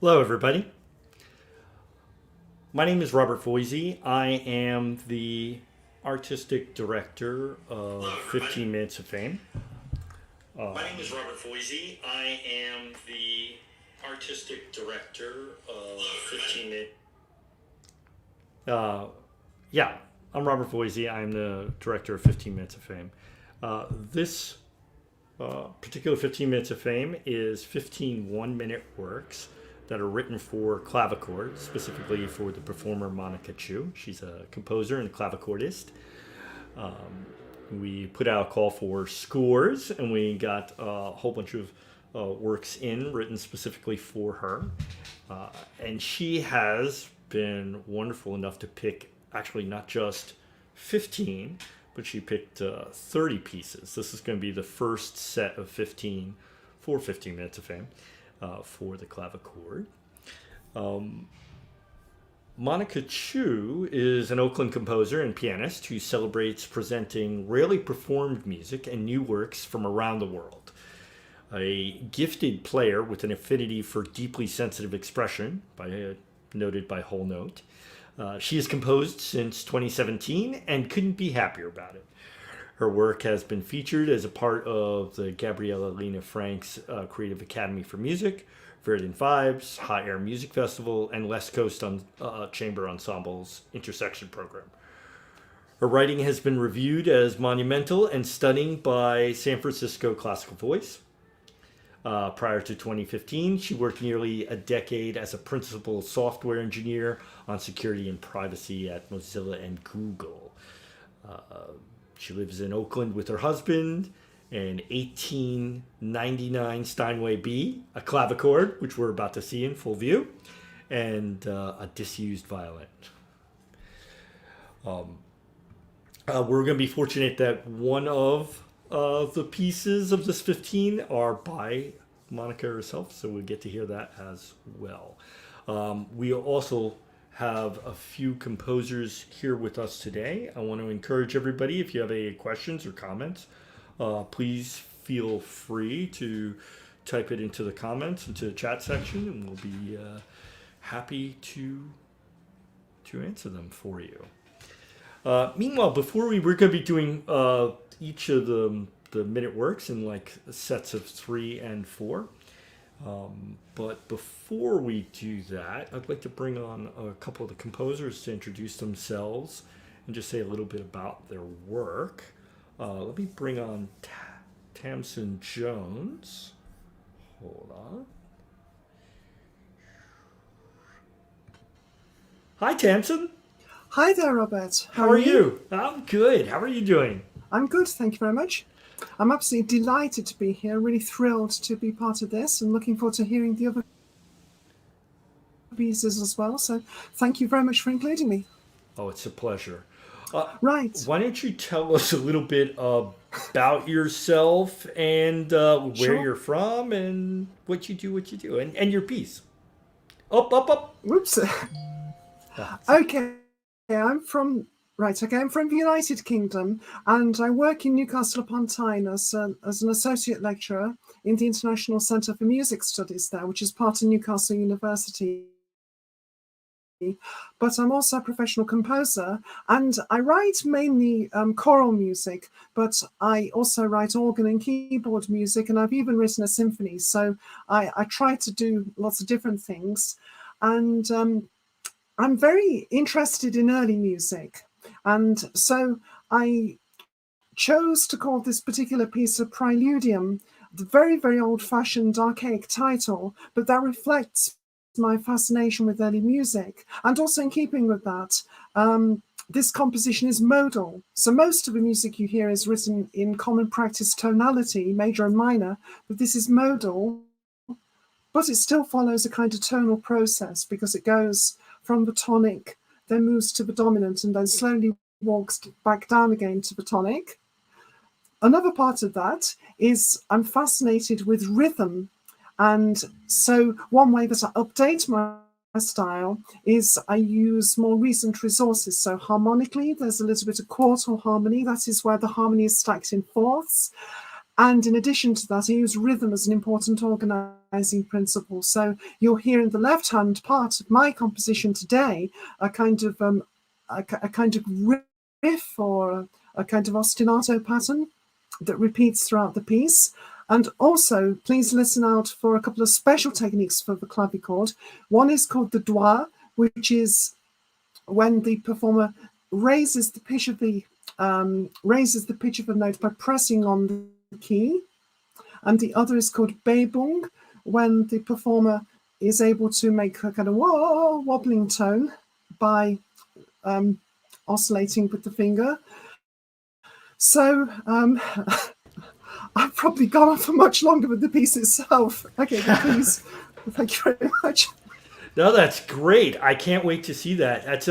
Hello, everybody. My name is Robert Foisey. I am the artistic director of Hello, everybody. 15 Minutes of Fame. My name is Robert Foisey. I am the artistic director of 15 Minutes. Uh, yeah, I'm Robert Foisey. I'm the director of 15 Minutes of Fame. This particular 15 Minutes of Fame is 15 1-minute works that are written for clavichord, specifically for the performer Monica Chu. She's a composer and clavichordist. We put out a call for scores, and we got a whole bunch of works written specifically for her. And she has been wonderful enough to pick actually not just 15, but she picked 30 pieces. This is going to be the first set of 15 for 15 Minutes of Fame for the clavichord. Monica Chu is an Oakland composer and pianist who celebrates presenting rarely performed music and new works from around the world. A gifted player with an affinity for deeply sensitive expression, noted by Whole Note. She has composed since 2017 and couldn't be happier about it. Her work has been featured as a part of the Gabriela Lena Frank's Creative Academy for Music, Verdant Vibes, Hot Air Music Festival, and West Coast Chamber Ensemble's Intersection program. Her writing has been reviewed as monumental and stunning by San Francisco Classical Voice. Prior to 2015, she worked nearly a decade as a principal software engineer on security and privacy at Mozilla and Google. She lives in Oakland with her husband, an 1899 Steinway B, a clavichord, which we're about to see in full view, and a disused violin. We're going to be fortunate that one of the pieces of this 15 are by Monica herself, so we'll get to hear that as well. We also have a few composers here with us today. I want to encourage everybody, if you have any questions or comments, please feel free to type it into the comments, into the chat section, and we'll be happy to answer them for you. Meanwhile, we're going to be doing each of the minute works in like sets of 3 and 4. But before we do that, I'd like to bring on a couple of the composers to introduce themselves and just say a little bit about their work. Let me bring on Tamsin Jones. Hold on. Hi, Tamsin. Hi there, Robert. How are you? I'm good. How are you doing? I'm good, thank you very much. I'm absolutely delighted to be here, really thrilled to be part of this and looking forward to hearing the other pieces as well. So thank you very much for including me. Oh, it's a pleasure. Right. Why don't you tell us a little bit about yourself and where Sure. you're from and what you do, and your piece. Up. Whoops. Okay. I'm from the United Kingdom, and I work in Newcastle upon Tyne as an associate lecturer in the International Centre for Music Studies there, which is part of Newcastle University. But I'm also a professional composer, and I write mainly choral music, but I also write organ and keyboard music, and I've even written a symphony. So I try to do lots of different things. And I'm very interested in early music. And so I chose to call this particular piece a preludium, the very, very old-fashioned archaic title, but that reflects my fascination with early music. And also in keeping with that, this composition is modal. So most of the music you hear is written in common practice tonality, major and minor, but this is modal, but it still follows a kind of tonal process because it goes from the tonic, then moves to the dominant, and then slowly walks back down again to the tonic. Another part of that is I'm fascinated with rhythm. And so one way that I update my style is I use more recent resources. So harmonically, there's a little bit of quartal harmony. That is where the harmony is stacked in fourths. And in addition to that, I use rhythm as an important organizing principle. So you'll hear in the left-hand part of my composition today a kind of riff or a kind of ostinato pattern that repeats throughout the piece. And also, please listen out for a couple of special techniques for the clavichord. One is called the doigt, which is when the performer raises the pitch of the note by pressing on the key. And the other is called Bebung, when the performer is able to make a kind of wobbling tone by oscillating with the finger. So I've probably gone on for much longer with the piece itself. Okay, please. Thank you very much. No, that's great. I can't wait to see that. That's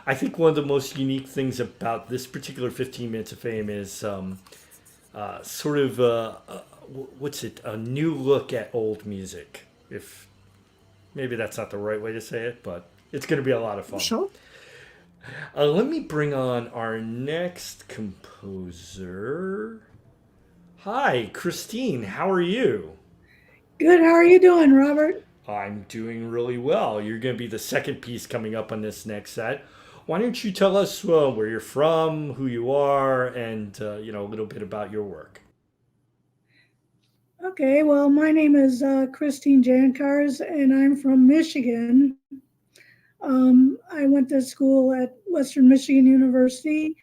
I think one of the most unique things about this particular 15 Minutes of Fame is sort of what's it? A new look at old music. If maybe that's not the right way to say it, but it's going to be a lot of fun. Sure. Let me bring on our next composer. Hi, Christine. How are you? Good. How are you doing, Robert? I'm doing really well. You're going to be the second piece coming up on this next set. Why don't you tell us where you're from, who you are, and a little bit about your work? Okay. Well, my name is Christine Jankars, and I'm from Michigan. I went to school at Western Michigan University,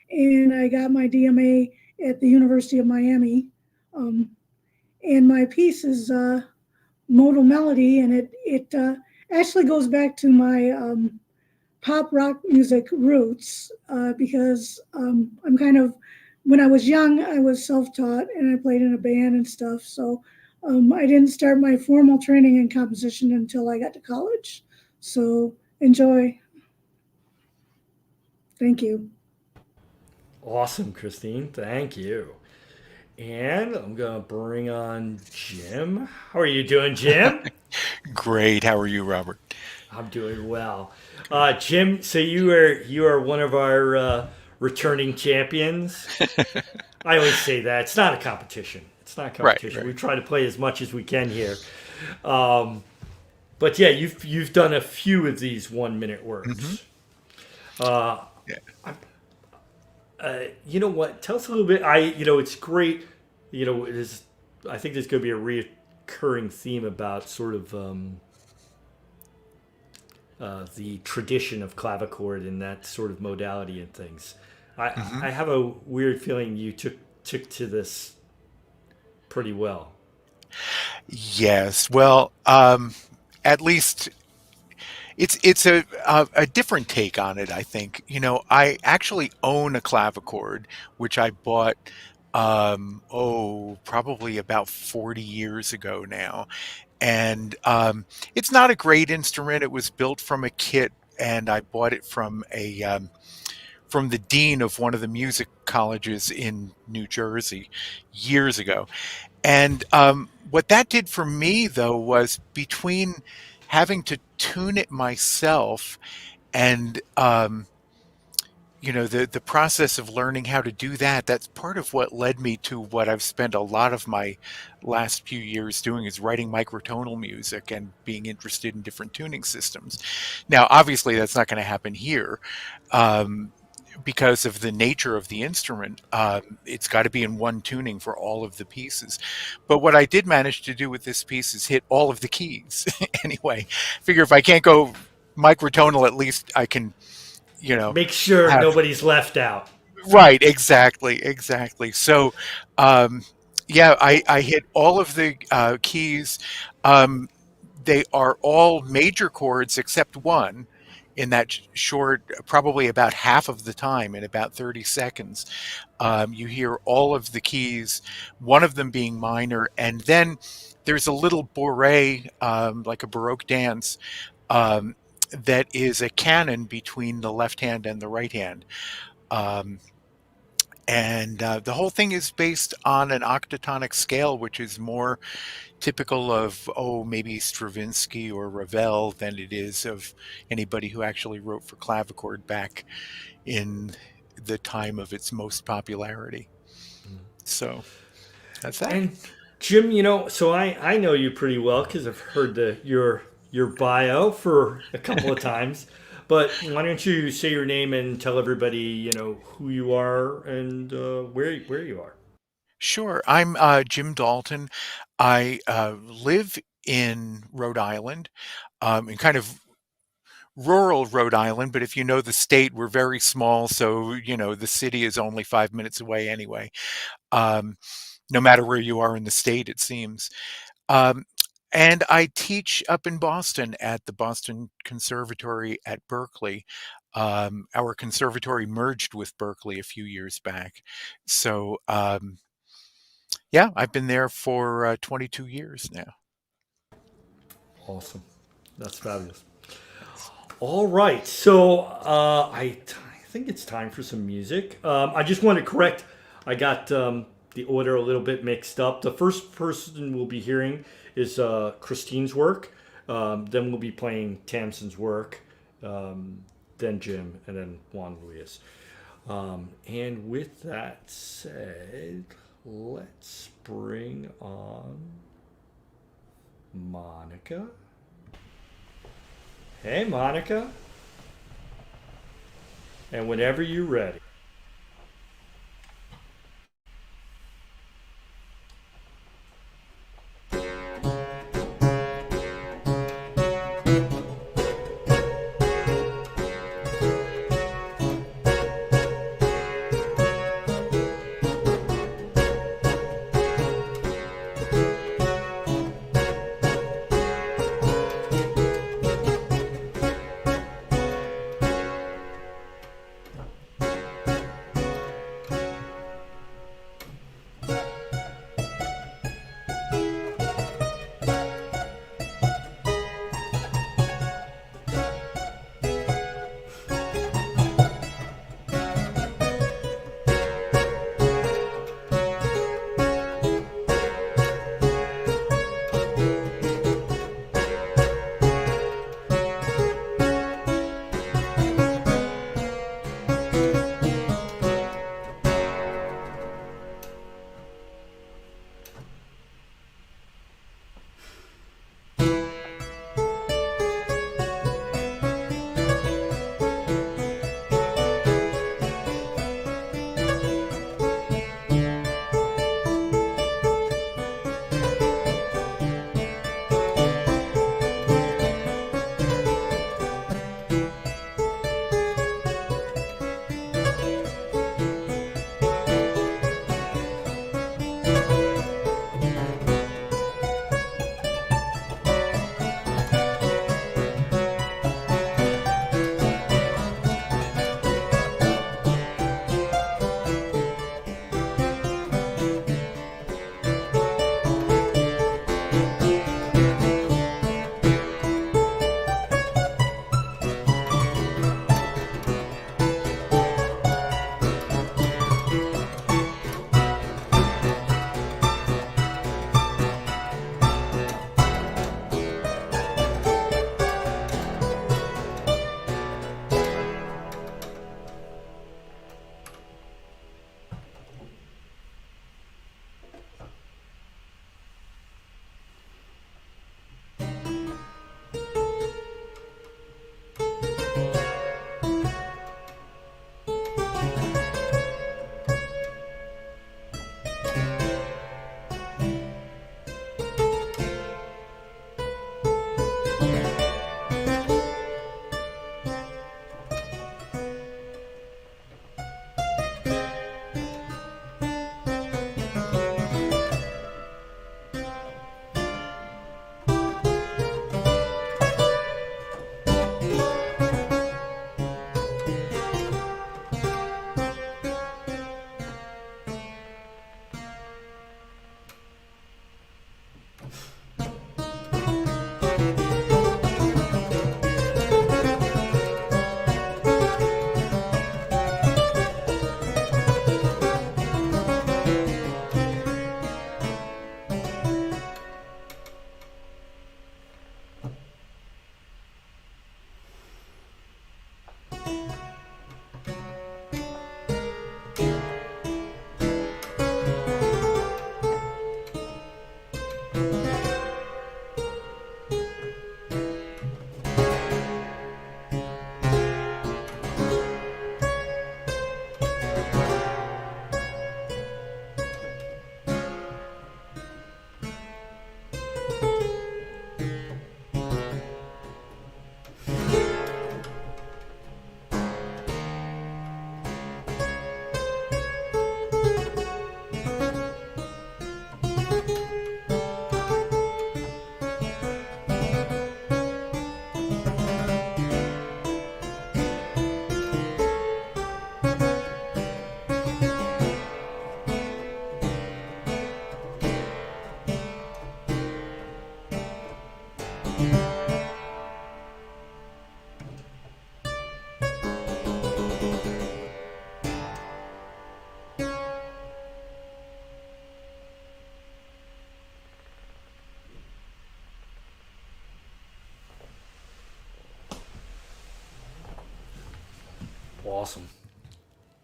and I got my DMA at the University of Miami. Um, and my piece is modal melody, and it actually goes back to my pop rock music roots because I'm kind of, when I was young, I was self-taught and I played in a band and stuff. So I didn't start my formal training in composition until I got to college. So enjoy. Thank you. Awesome, Christine. Thank you. And I'm going to bring on Jim. How are you doing, Jim? Great. How are you, Robert? I'm doing well. Jim, so you are one of our returning champions. I always say that. It's not a competition. It's not a Right, competition. right. We try to play as much as we can here. But yeah, you've done a few of these 1 minute works. Uh, Yeah. you know what? Tell us a little bit. It's great. It is. I think there's going to be a reoccurring theme about sort of the tradition of clavichord and that sort of modality and things. I have a weird feeling you took to this pretty well. Yes. Well, at least it's a different take on it, I think. I actually own a clavichord, which I bought probably about 40 years ago now. And it's not a great instrument. It was built from a kit, and I bought it from the dean of one of the music colleges in New Jersey years ago. And what that did for me, though, was between having to tune it myself and the process of learning how to do that, that's part of what led me to what I've spent a lot of my last few years doing, is writing microtonal music and being interested in different tuning systems. Now, obviously, that's not going to happen here. Because of the nature of the instrument, it's got to be in one tuning for all of the pieces. But what I did manage to do with this piece is hit all of the keys. Anyway, figure if I can't go microtonal, at least I can, Make sure have. nobody's left out. Right, exactly. So, yeah, I hit all of the keys. Um, they are all major chords except one in that short, probably about half of the time, in about 30 seconds. You hear all of the keys, one of them being minor, and then there's a little bourrée, like a Baroque dance, um, that is a canon between the left hand and the right hand. Um, and the whole thing is based on an octatonic scale, which is more typical of, maybe Stravinsky or Ravel than it is of anybody who actually wrote for clavichord back in the time of its most popularity. So, That's that. And Jim, so I know you pretty well because I've heard your bio for a couple of times. But why don't you say your name and tell everybody, who you are and where you are. Sure. I'm Jim Dalton. I live in Rhode Island, in kind of rural Rhode Island, but if you know the state, we're very small, so the city is only 5 minutes away anyway. Um, no matter where you are in the state, it seems. Um, and I teach up in Boston at the Boston Conservatory at Berkeley. Our conservatory merged with Berkeley a few years back. So, yeah, I've been there for 22 years now. Awesome. That's fabulous. Thanks. All right. So I think it's time for some music. I just want to correct. I got the order a little bit mixed up. The first person we'll be hearing is Christine's work. Then we'll be playing Tamsin's work. Then Jim, and then Juan Luis. And with that said, let's bring on Monica. Hey, Monica. And whenever you're ready. awesome.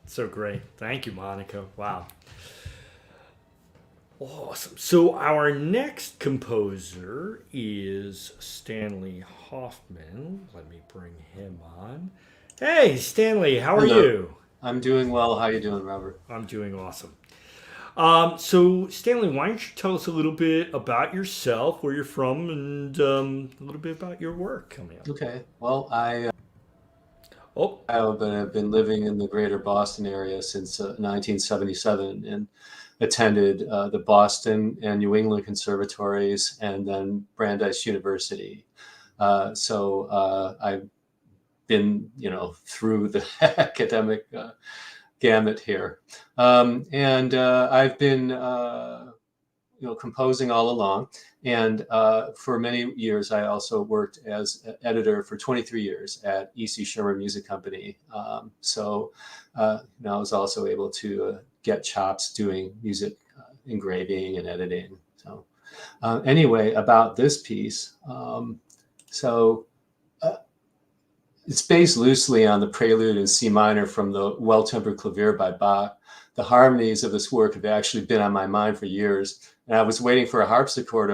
So great. Thank you, Monica. Wow. Awesome. So our next composer is Stanley Hoffman. Let me bring him on. Hey, Stanley, how are Hello. you? I'm doing well. How you doing, Robert? I'm doing awesome. So, Stanley, why don't you tell us a little bit about yourself, where you're from, and a little bit about your work coming up? Okay. Well, I Oh, have been living in the greater Boston area since 1977 and attended the Boston and New England conservatories and then Brandeis University. I've been, through the academic gamut here. I've been, composing all along. And for many years, I also worked as editor for 23 years at E.C. Sherman Music Company. I was also able to get chops doing music engraving and editing. Anyway, about this piece. It's based loosely on the prelude in C minor from the Well-Tempered Clavier by Bach. The harmonies of this work have actually been on my mind for years, and I was waiting for a harpsichord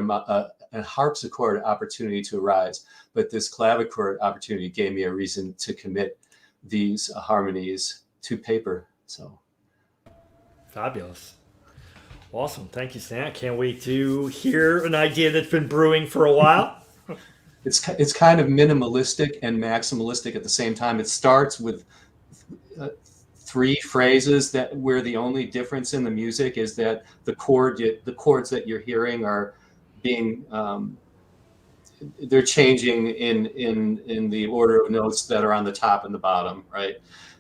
opportunity to arise, but this clavichord opportunity gave me a reason to commit these harmonies to paper. So, fabulous. Awesome. Thank you, Stan. I can't wait to hear an idea that's been brewing for a while. It's kind of minimalistic and maximalistic at the same time. It starts with three phrases where the only difference in the music is that the chords that you're hearing are being they're changing in the order of notes that are on the top and the bottom, right?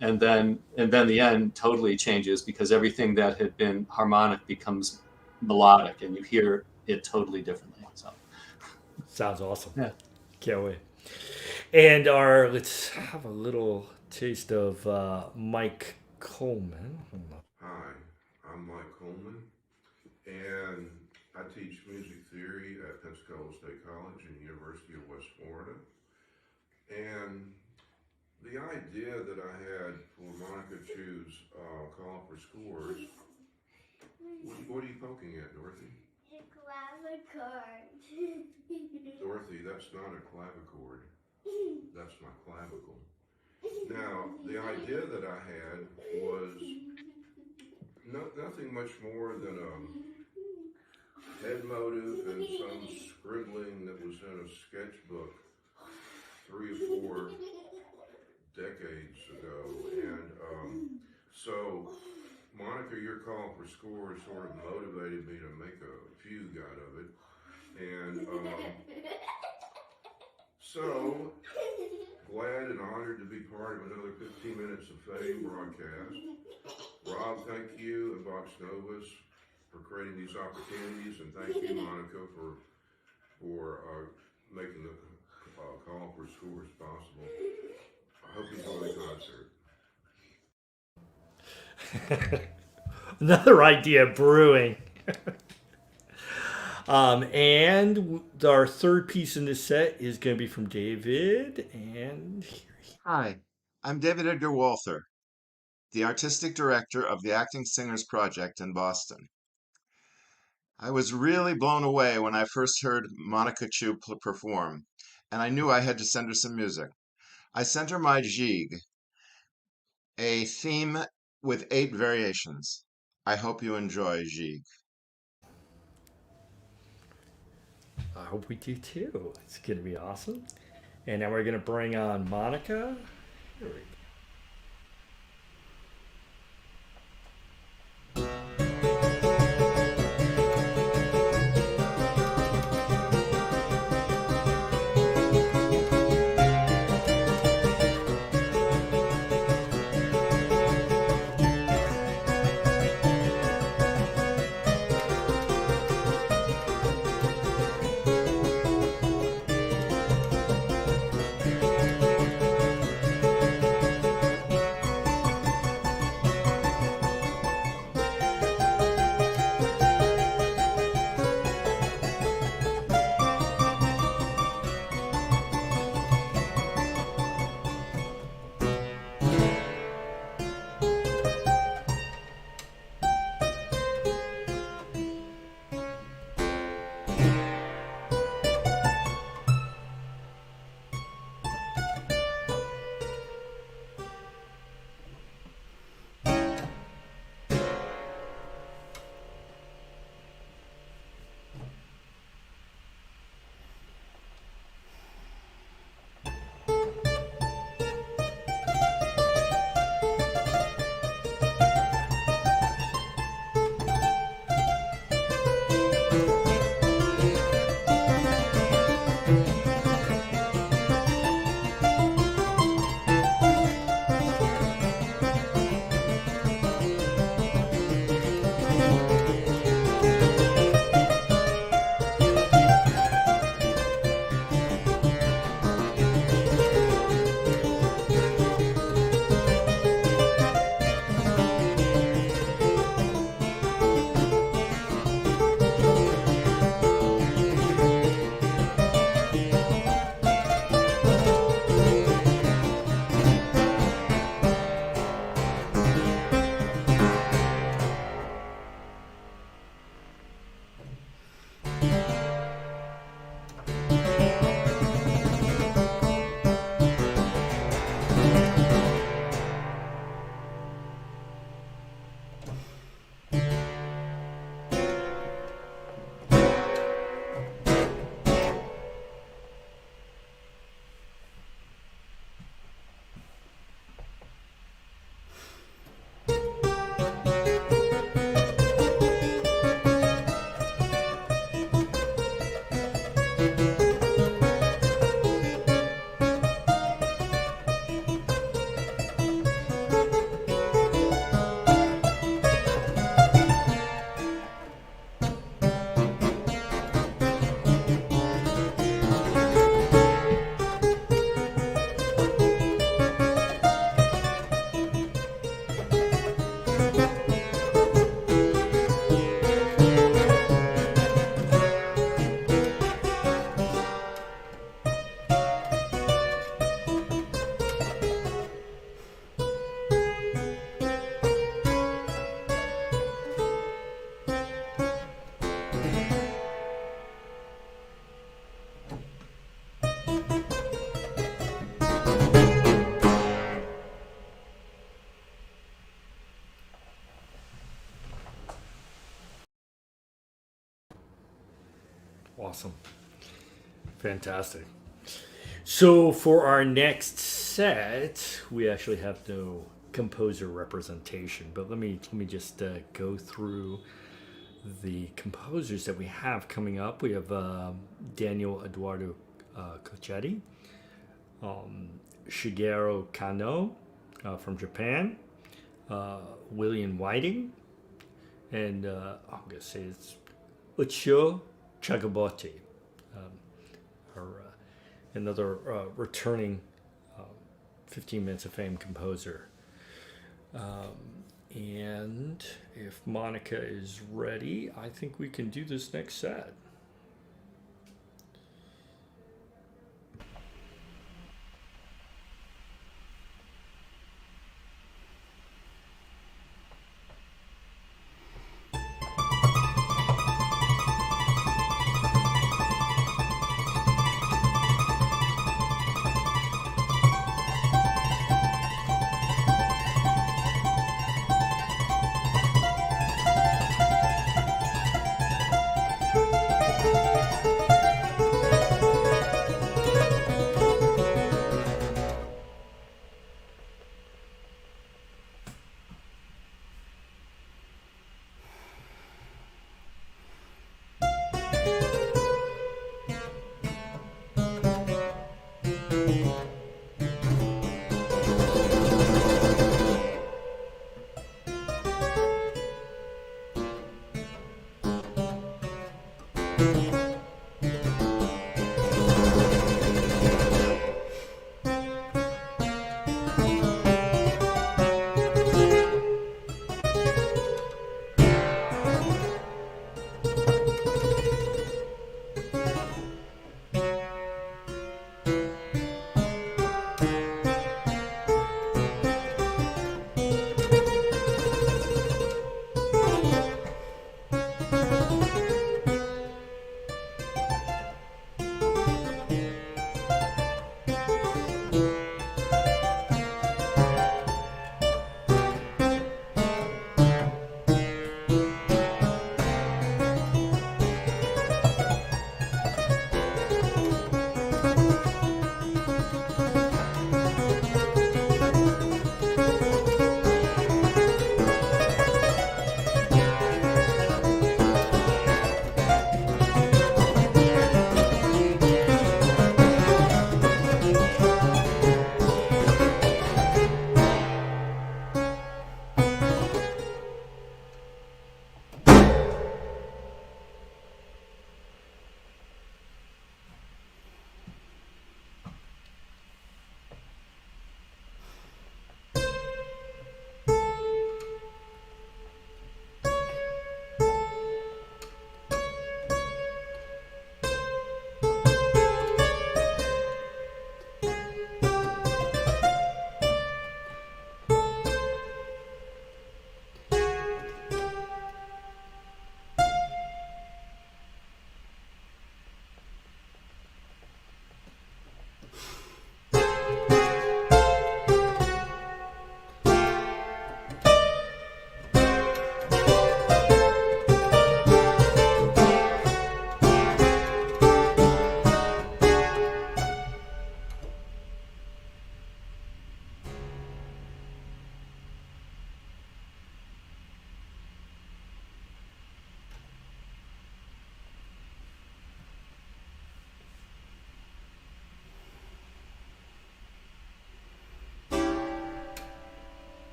And then the end totally changes because everything that had been harmonic becomes melodic, and you hear it totally differently. So. Sounds awesome. Yeah. Can't wait. And let's have a little taste of Mike Coleman. Hi, I'm Mike Coleman, and I teach music theory at Pensacola State College and University of West Florida. And the idea that I had for Monica Chu's call for scores, what are you poking at, Dorothy? Clavichord. Dorothy, that's not a clavichord. That's my clavicle. Now, the idea that I had was nothing much more than a head motive and some scribbling that was in a sketchbook 3 or 4 decades ago. And so Monica, your call for scores sort of motivated me to make a fugue out of it. And so glad and honored to be part of another 15 Minutes of Fame broadcast. Rob, thank you, and Vox Novus for creating these opportunities, and thank you, Monica, for making the call for scores possible. I hope you enjoy the concert. Another idea brewing. And our third piece in this set is going to be from David. And Hi, I'm David Edgar Walther, the artistic director of the Acting Singers Project in Boston. I was really blown away when I first heard Monica Chu perform, and I knew I had to send her some music. I sent her my Gigue, a theme with 8 variations. I hope you enjoy Gigue. I hope we do too. It's going to be awesome. And now we're going to bring on Monica. Here we go. Awesome. Fantastic. So for our next set, we actually have no composer representation, but let me just go through the composers that we have coming up. We have Daniel Eduardo Cochetti, Shigeru Kano from Japan, William Whiting, and I'm going to say it's Ucho Chakraborty, another returning 15 Minutes of Fame composer. And if Monica is ready, I think we can do this next set.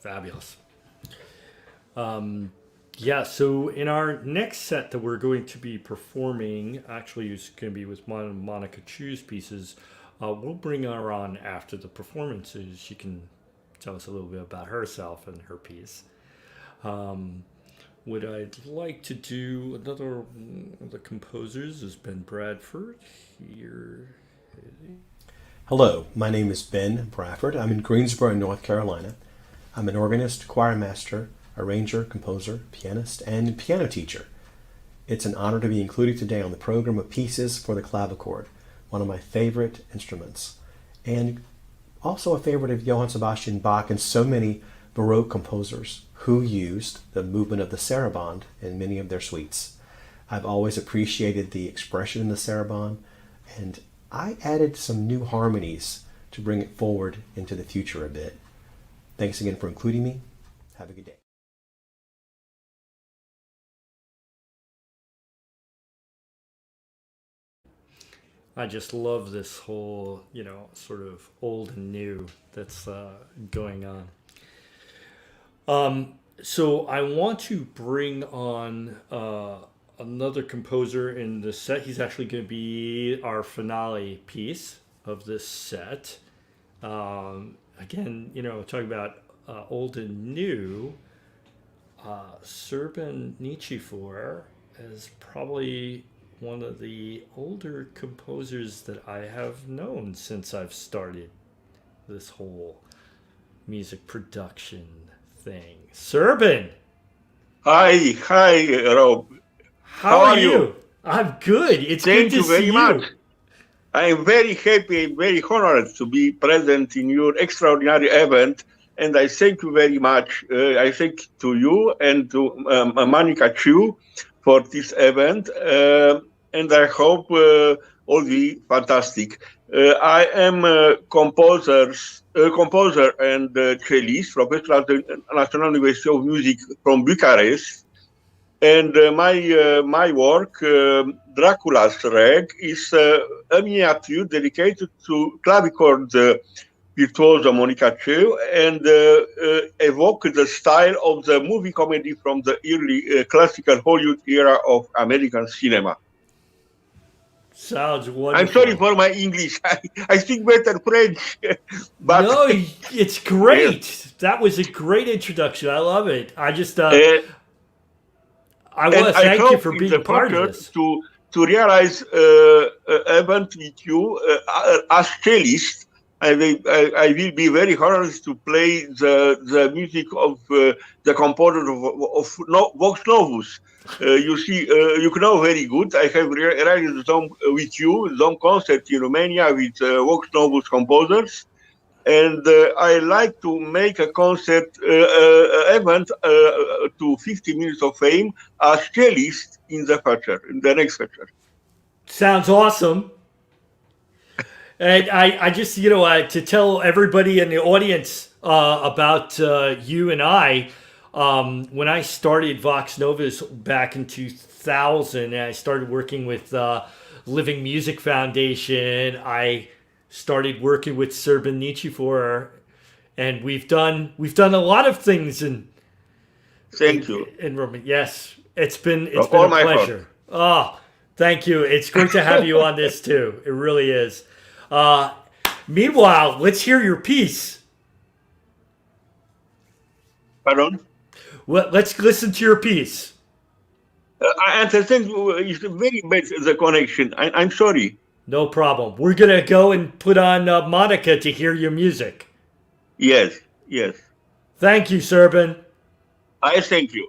Fabulous. Yeah, so in our next set that we're going to be performing, actually it's going to be with Monica Chu's pieces. We'll bring her on after the performances. She can tell us a little bit about herself and her piece. What I'd like to do, another of the composers is Ben Bradford. Here. Hello, my name is Ben Bradford. I'm in Greensboro, North Carolina. I'm an organist, choir master, arranger, composer, pianist, and piano teacher. It's an honor to be included today on the program of pieces for the clavichord, one of my favorite instruments, and also a favorite of Johann Sebastian Bach and so many Baroque composers who used the movement of the saraband in many of their suites. I've always appreciated the expression in the saraband, and I added some new harmonies to bring it forward into the future a bit. Thanks again for including me. Have a good day. I just love this whole, sort of old and new that's going on. So I want to bring on another composer in the set. He's actually going to be our finale piece of this set. Again, talking about old and new, Serban Nichifor is probably one of the older composers that I have known since I've started this whole music production thing. Serban! Hi, Rob. How are you? I'm good. It's good to see you. Much. I am very happy and very honored to be present in your extraordinary event, and I thank you very much. I thank to you and to Monica Chu for this event, and I hope all be fantastic. I am a composer and cellist, professor at the National University of Music from Bucharest. And my work, Dracula's Reg, is a miniature dedicated to clavichord virtuoso Monica Chu and evoke the style of the movie comedy from the early classical Hollywood era of American cinema. Sounds wonderful. I'm sorry for my English. I speak better French. But no, it's great. Yes. That was a great introduction. I love it. I just... I want to thank you for being part of this. To realize event with you as cellist, I will be very honored to play the music of the composer of Vox Novus. You see, you know very good. I have realized some with you, some concert in Romania with Vox Novus composers. And I like to make a concert event to 50 Minutes of Fame as cellist in the next feature. Sounds awesome. And I just, to tell everybody in the audience about you and I, when I started Vox Novus back in 2000, and I started working with Living Music Foundation, I started working with Serban Nichifor, and we've done a lot of things in Roman. Yes, it's been a pleasure. Oh, thank you. It's great to have you on this too. It really is. Meanwhile, let's hear your piece. Pardon? Well, let's listen to your piece. I understand it's very bad, the connection. I'm sorry. No problem. We're going to go and put on Monica to hear your music. Yes. Thank you, Serban. I thank you.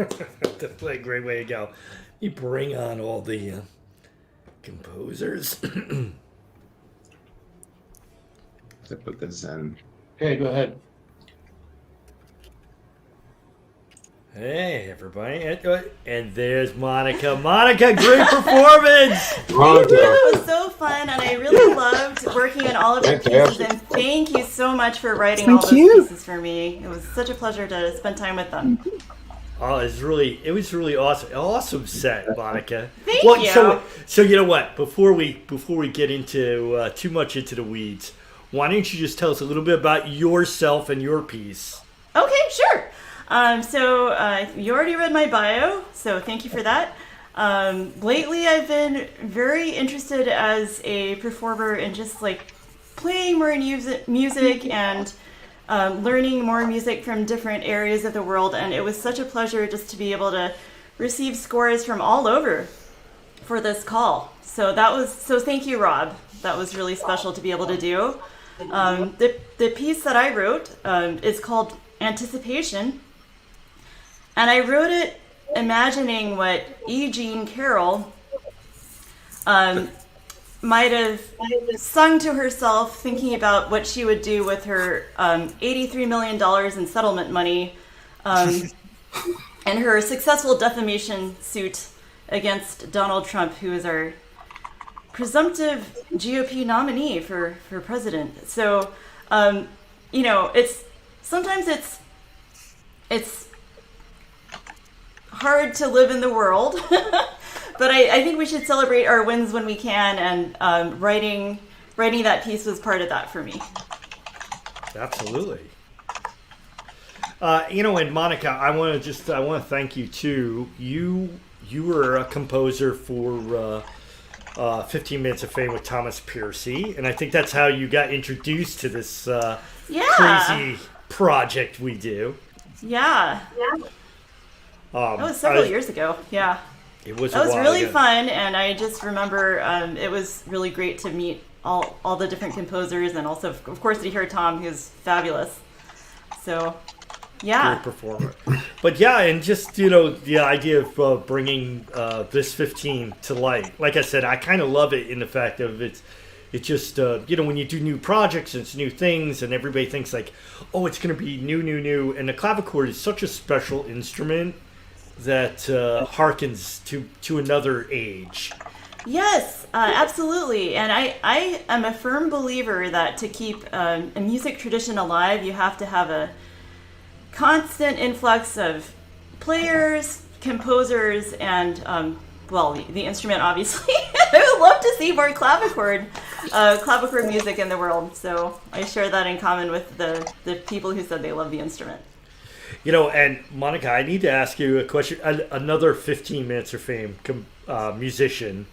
Definitely a great way to go. You bring on all the composers. To put this in. Okay, go ahead. Hey, everybody. And there's Monica. Monica, great performance! Thank you. It was so fun, and I really loved working on all of your pieces. Fantastic. And thank you so much for writing Thank all those you. pieces for me. It was such a pleasure to spend time with them. Oh, it was really awesome. Awesome set, Monica. Thank you. So you know what? Before we get into too much into the weeds, why don't you just tell us a little bit about yourself and your piece? Okay, sure. So you already read my bio, so thank you for that. Lately, I've been very interested as a performer in just like playing more music and learning more music from different areas of the world. And it was such a pleasure just to be able to receive scores from all over for this call. So thank you, Rob. That was really special to be able to do. The piece that I wrote is called Anticipation. And I wrote it imagining what E. Jean Carroll might have sung to herself, thinking about what she would do with her $83 million in settlement money and her successful defamation suit against Donald Trump, who is our presumptive GOP nominee for president. So, sometimes it's hard to live in the world, but I think we should celebrate our wins when we can, and writing that piece was part of that for me. Absolutely. And Monica, I want to thank you too. You were a composer for 15 Minutes of Fame with Thomas Piercy, and I think that's how you got introduced to this crazy project we do. Yeah. That was several years ago. Yeah. It was. That was really fun, and I just remember it was really great to meet all the different composers, and also, of course, to hear Tom, who's fabulous. So, yeah. Great performer. But yeah, and just, the idea of bringing this 15 to light. Like I said, I kind of love it in the fact of it just, when you do new projects, it's new things, and everybody thinks like, oh, it's going to be new. And the clavichord is such a special instrument that harkens to another age. Yes, absolutely. And I am a firm believer that to keep a music tradition alive, you have to have a constant influx of players, composers, and, the instrument, obviously. I would love to see more clavichord music in the world. So I share that in common with the people who said they love the instrument. And Monica, I need to ask you a question. Another 15 Minutes of Fame musician.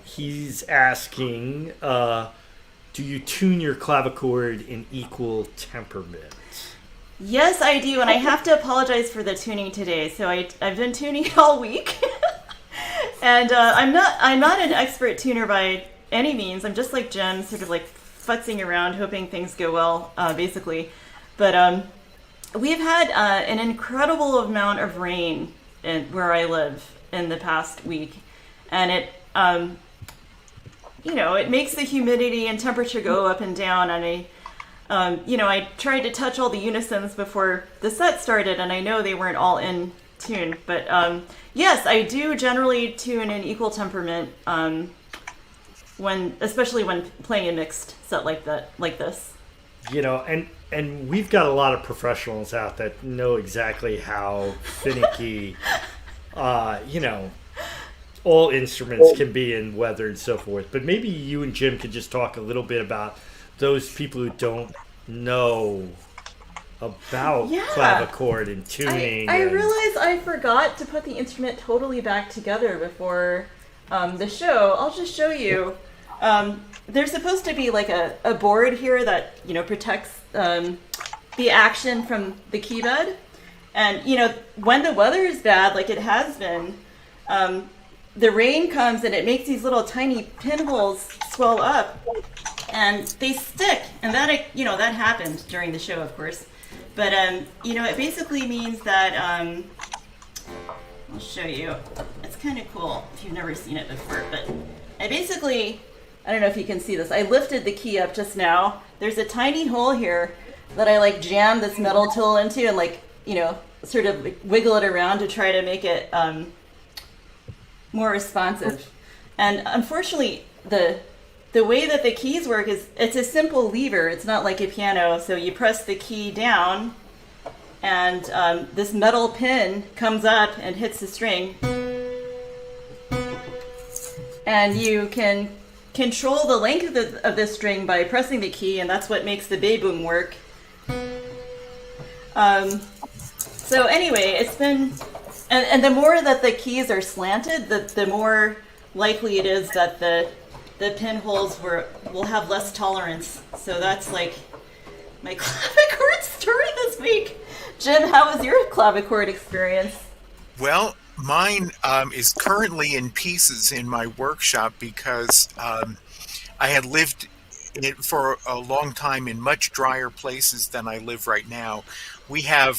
He's asking, do you tune your clavichord in equal temperament? Yes, I do, and I have to apologize for the tuning today. So I've been tuning it all week, and I'm not an expert tuner by any means. I'm just like Jim, sort of like futzing around, hoping things go well, basically. But we've had an incredible amount of rain where I live in the past week, and it it makes the humidity and temperature go up and down, and I tried to touch all the unisons before the set started, and I know they weren't all in tune. But yes, I do generally tune in equal temperament, especially when playing a mixed set like this. And we've got a lot of professionals out that know exactly how finicky, all instruments can be in weather and so forth. But maybe you and Jim could just talk a little bit about those people who don't know about clavichord and tuning. I realized I forgot to put the instrument totally back together before the show. I'll just show you. There's supposed to be like a board here that protects the action from the key bed, and when the weather is bad, like it has been, the rain comes and it makes these little tiny pinholes swell up, and they stick, and that happened during the show, of course. But it basically means that I'll show you. It's kind of cool if you've never seen it before, but I basically, I don't know if you can see this. I lifted the key up just now. There's a tiny hole here that I like jam this metal tool into and like, you know, sort of wiggle it around to try to make it more responsive. And unfortunately, the way that the keys work is it's a simple lever. It's not like a piano. So you press the key down and this metal pin comes up and hits the string. And you can control the length of the string by pressing the key, and that's what makes the beboom work. So anyway, it's been, and the more that the keys are slanted, the more likely it is that the pinholes will have less tolerance. So that's like my clavichord story this week. Jim, how was your clavichord experience? Well, mine is currently in pieces in my workshop because I had lived in it for a long time in much drier places than I live right now. We have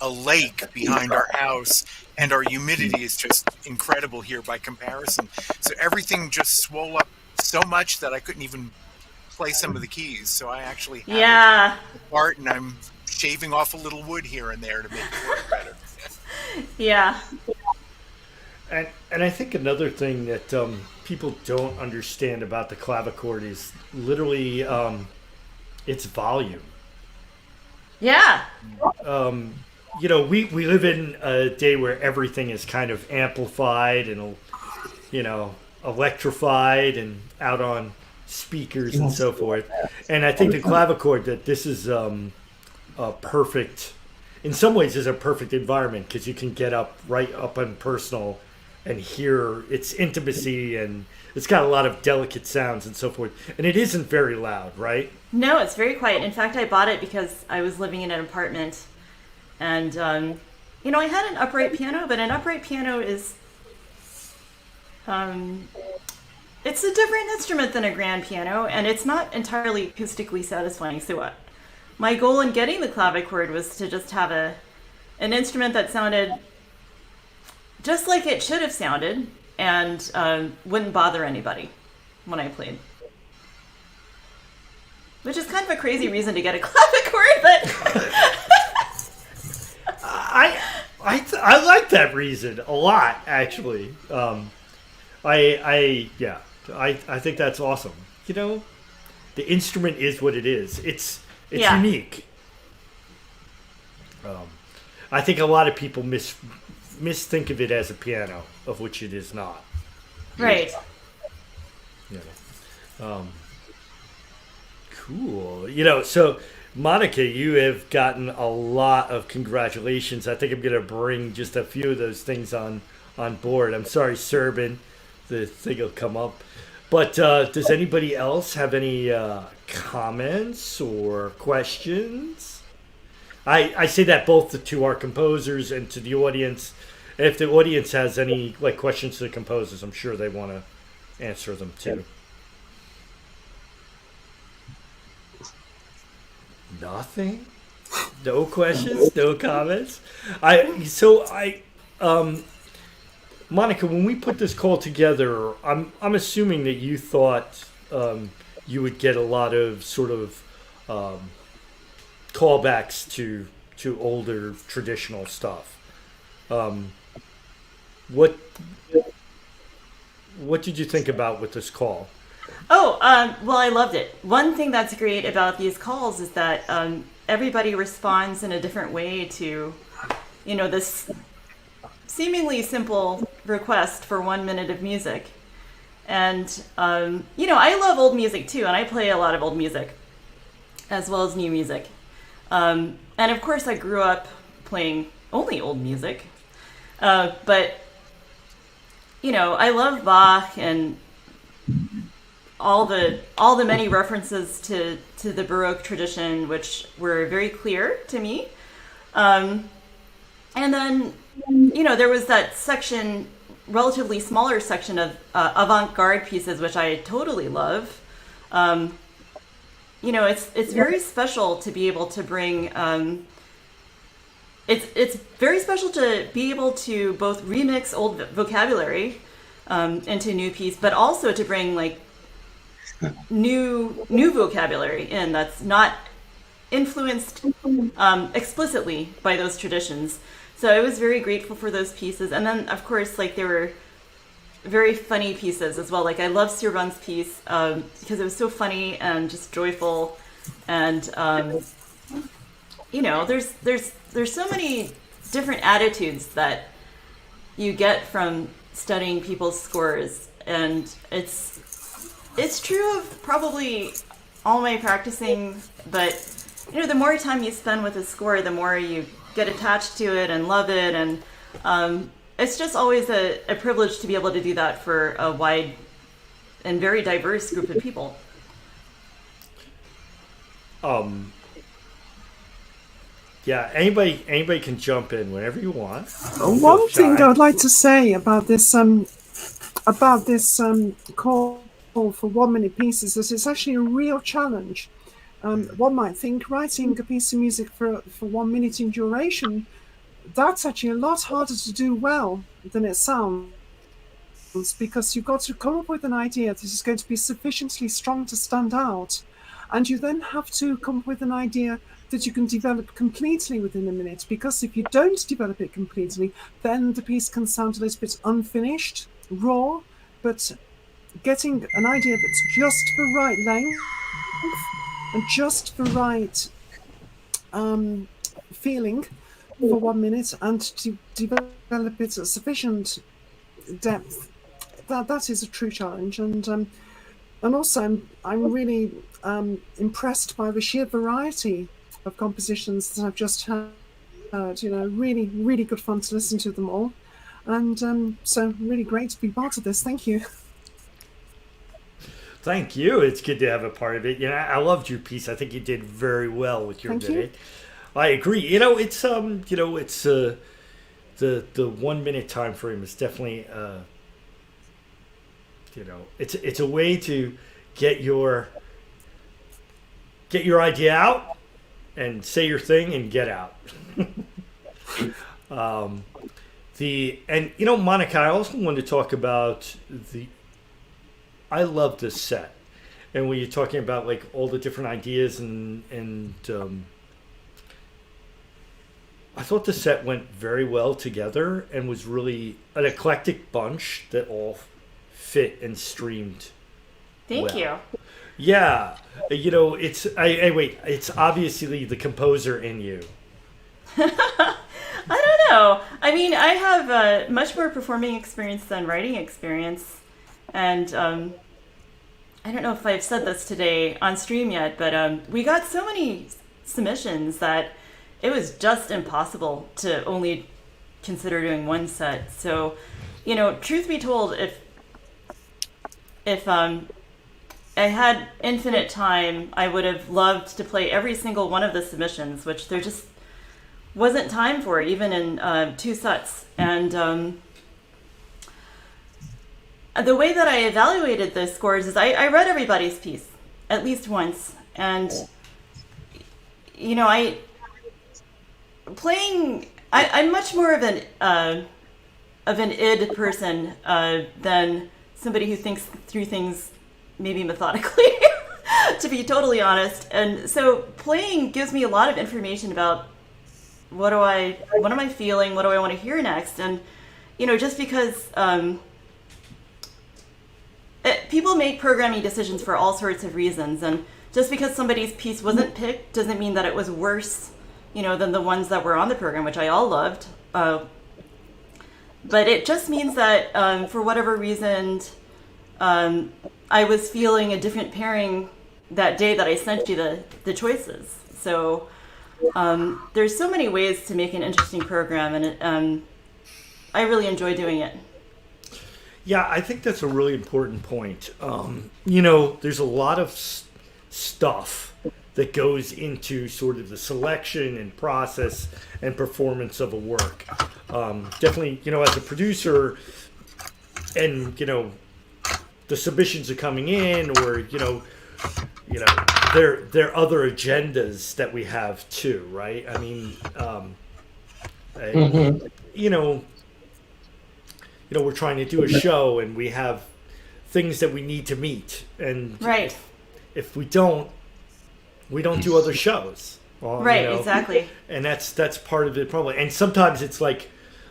a lake behind our house, and our humidity is just incredible here by comparison. So everything just swole up so much that I couldn't even play some of the keys. So I actually have it apart, and I'm shaving off a little wood here and there to make it work better. Yeah. And I think another thing that people don't understand about the clavichord is literally its volume. Yeah. You know, we live in a day where everything is kind of amplified and, you know, electrified and out on speakers and so forth. And I think the clavichord, that this is a perfect, in some ways is a perfect environment because you can get up right up and personal and hear its intimacy, and it's got a lot of delicate sounds and so forth. And it isn't very loud, right? No, it's very quiet. In fact, I bought it because I was living in an apartment. And, you know, I had an upright piano, but an upright piano is, it's a different instrument than a grand piano, and it's not entirely acoustically satisfying. So my goal in getting the clavichord was to just have an instrument that sounded just like it should have sounded and wouldn't bother anybody when I played. Which is kind of a crazy reason to get a clavichord, but... I like that reason a lot, actually. I think that's awesome. You know, the instrument is what it is. It's unique. I think a lot of people misthink of it as a piano, of which it is not. Right. You know, cool. You know, so Monica, you have gotten a lot of congratulations. I think I'm going to bring just a few of those things on board. I'm sorry, Serban, the thing will come up. But does anybody else have any comments or questions? I say that both to our composers and to the audience. If the audience has any questions to the composers, I'm sure they want to answer them too. Nothing? No questions? No comments? Monica, when we put this call together, I'm assuming that you thought you would get a lot of sort of callbacks to older traditional stuff. What did you think about with this call? Oh, well, I loved it. One thing that's great about these calls is that everybody responds in a different way to, you know, this seemingly simple request for 1 minute of music. And, you know, I love old music too, and I play a lot of old music as well as new music. And of course, I grew up playing only old music. But, you know, I love Bach and all the many references to the Baroque tradition, which were very clear to me. And then, you know, there was that section, relatively smaller section of avant-garde pieces, which I totally love. You know, it's very special to be able to bring it's very special to be able to both remix old vocabulary into a new piece, but also to bring like new vocabulary in that's not influenced explicitly by those traditions. So I was very grateful for those pieces. And then, of course, like there were very funny pieces as well. Like I love Sirvan's piece because it was so funny and just joyful. And, you know, there's so many different attitudes that you get from studying people's scores. And it's true of probably all my practicing, but, you know, the more time you spend with a score, the more you get attached to it and love it, and it's just always a privilege to be able to do that for a wide and very diverse group of people. Yeah, anybody can jump in whenever you want. One thing I would like to say about this call for 1 minute pieces is it's actually a real challenge. One might think writing a piece of music for 1 minute in duration, that's actually a lot harder to do well than it sounds, because you've got to come up with an idea that is going to be sufficiently strong to stand out, and you then have to come up with an idea that you can develop completely within a minute, because if you don't develop it completely, then the piece can sound a little bit unfinished, raw, but getting an idea that's just the right length and just the right feeling for 1 minute, and to develop it at sufficient depth, that is a true challenge. And also I'm really impressed by the sheer variety of compositions that I've just heard. You know, really, really good fun to listen to them all, and so really great to be part of this. Thank you. Thank you. It's good to have a part of it. You know, I loved your piece. I think you did very well with your minute. I agree. You know, it's the 1 minute time frame is definitely it's a way to get your idea out and say your thing and get out. Monica, I also wanted to talk about I love this set, and when you're talking about like all the different ideas and I thought the set went very well together and was really an eclectic bunch that all fit and streamed. Thank you. Yeah, you know, it's obviously the composer in you. I don't know. I mean, I have much more performing experience than writing experience. And I don't know if I've said this today on stream yet, but we got so many submissions that it was just impossible to only consider doing one set. So, you know, truth be told, if I had infinite time, I would have loved to play every single one of the submissions, which there just wasn't time for, even in 2 sets. And the way that I evaluated the scores is I read everybody's piece at least once, and you know, I'm much more of an id person than somebody who thinks through things maybe methodically, to be totally honest. And so playing gives me a lot of information about what am I feeling, what do I want to hear next. And you know, just because people make programming decisions for all sorts of reasons, and just because somebody's piece wasn't picked doesn't mean that it was worse, you know, than the ones that were on the program, which I all loved. But it just means that for whatever reason, I was feeling a different pairing that day that I sent you the choices. So there's so many ways to make an interesting program, and I really enjoy doing it. Yeah, I think that's a really important point. You know, there's a lot of stuff that goes into sort of the selection and process and performance of a work. Definitely, you know, as a producer, and, you know, the submissions are coming in, or, you know, there are other agendas that we have too, right? I mean, you know, we're trying to do a show and we have things that we need to meet, and Right. if we don't do other shows. Right, exactly. And that's part of it probably. And sometimes it's like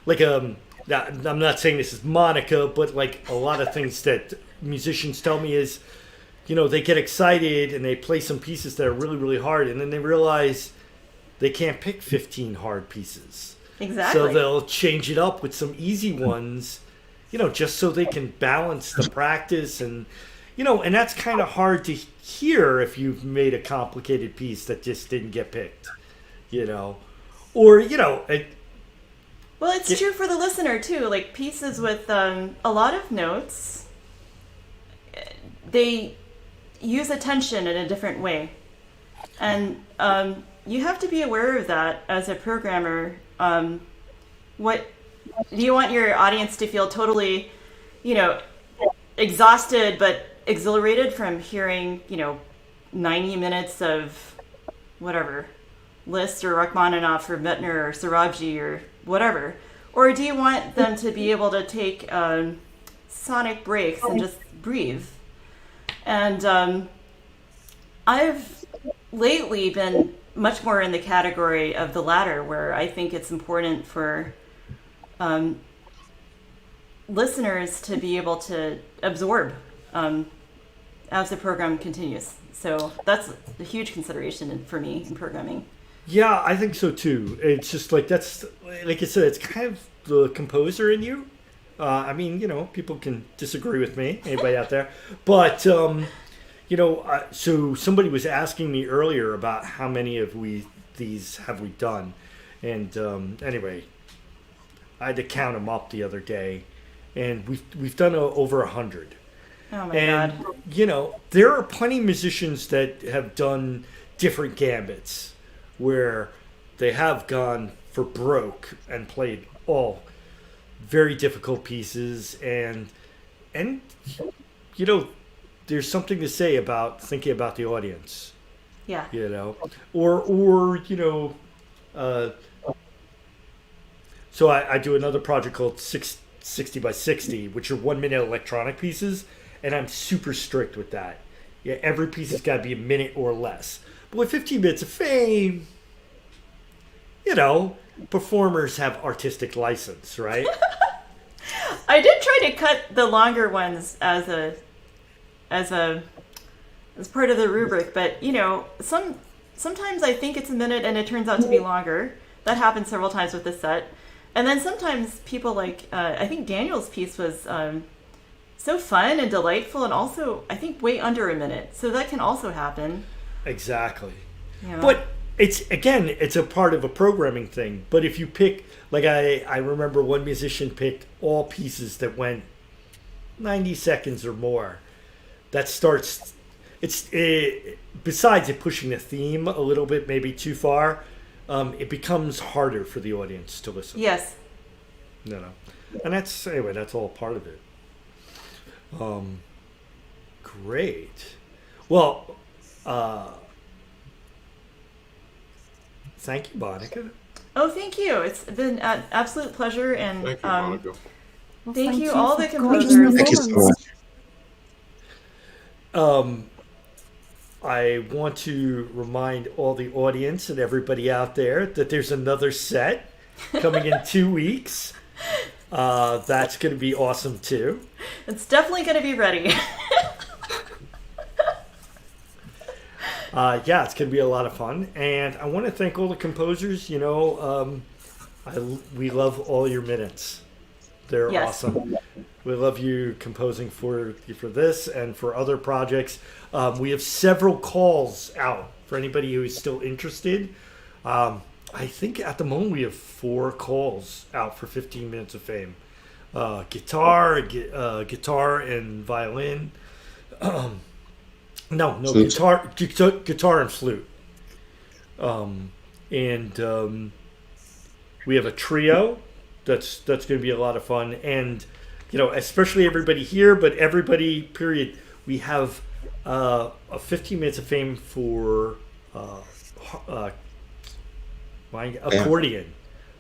I'm not saying this is Monica, but like a lot of things that musicians tell me is, they get excited and they play some pieces that are really, really hard, and then they realize they can't pick 15 hard pieces. Exactly. So they'll change it up with some easy ones, just so they can balance the practice, and and that's kind of hard to hear if you've made a complicated piece that just didn't get picked, or well, it's true for the listener too. Like pieces with a lot of notes, they use attention in a different way, and you have to be aware of that as a programmer. What do you want your audience to feel totally, exhausted but exhilarated from hearing, 90 minutes of whatever, Liszt or Rachmaninoff or Mettner or Saraji or whatever? Or do you want them to be able to take sonic breaks and just breathe? And I've lately been much more in the category of the latter, where I think it's important for listeners to be able to absorb as the program continues. So that's a huge consideration for me in programming. Yeah, I think so too. It's just like, that's, like I said, it's kind of the composer in you. I mean, people can disagree with me, anybody out there, but so somebody was asking me earlier about how many of these have we done, and anyway, I had to count them up the other day, and we've done over 100. Oh my God! There are plenty of musicians that have done different gambits, where they have gone for broke and played all very difficult pieces, and there's something to say about thinking about the audience. Yeah. Or so I do another project called 60 by 60, which are 1 minute electronic pieces, and I'm super strict with that. Yeah, every piece has got to be a minute or less. But with 15 minutes of fame, performers have artistic license, right? I did try to cut the longer ones as part of the rubric, but sometimes I think it's a minute and it turns out to be longer. That happened several times with this set. And then sometimes people I think Daniel's piece was so fun and delightful, and also I think way under a minute. So that can also happen. Exactly. But it's a part of a programming thing. But if you pick, like I remember one musician picked all pieces that went 90 seconds or more. That starts, besides it pushing the theme a little bit, maybe too far, it becomes harder for the audience to listen. Yes. No. And that's all part of it. Great. Well, thank you, Monica. Oh, thank you. It's been an absolute pleasure, and Thank you, Monica. thank you all the for gorgeous composers. Thank you so much. I want to remind all the audience and everybody out there that there's another set coming in 2 weeks. That's going to be awesome too. It's definitely going to be ready. Yeah, it's going to be a lot of fun. And I want to thank all the composers. We love all your minutes. They're awesome. We love you composing for this and for other projects. We have several calls out for anybody who is still interested. I think at the moment we have 4 calls out for 15 minutes of fame. Guitar and violin. Flute. Guitar and flute. And we have a trio. That's going to be a lot of fun, and especially everybody here, but everybody period. We have a 15 minutes of fame for accordion.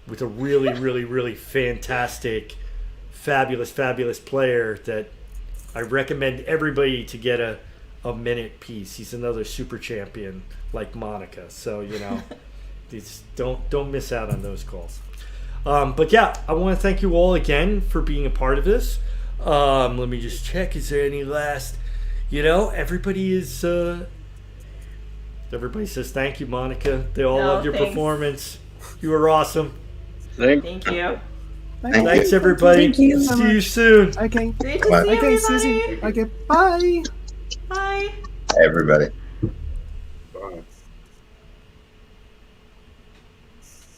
with a really, really, really fantastic, fabulous player that I recommend everybody to get a minute piece. He's another super champion like Monica. So, don't miss out on those calls. But yeah, I want to thank you all again for being a part of this. Let me just check. Is there any last? Everybody says thank you, Monica. They all love your performance. You were awesome. Thank you. Thanks, everybody. Thank you. See you soon. Okay. Great to see Okay, everybody. Susie. Okay, bye. Bye. Hey, everybody.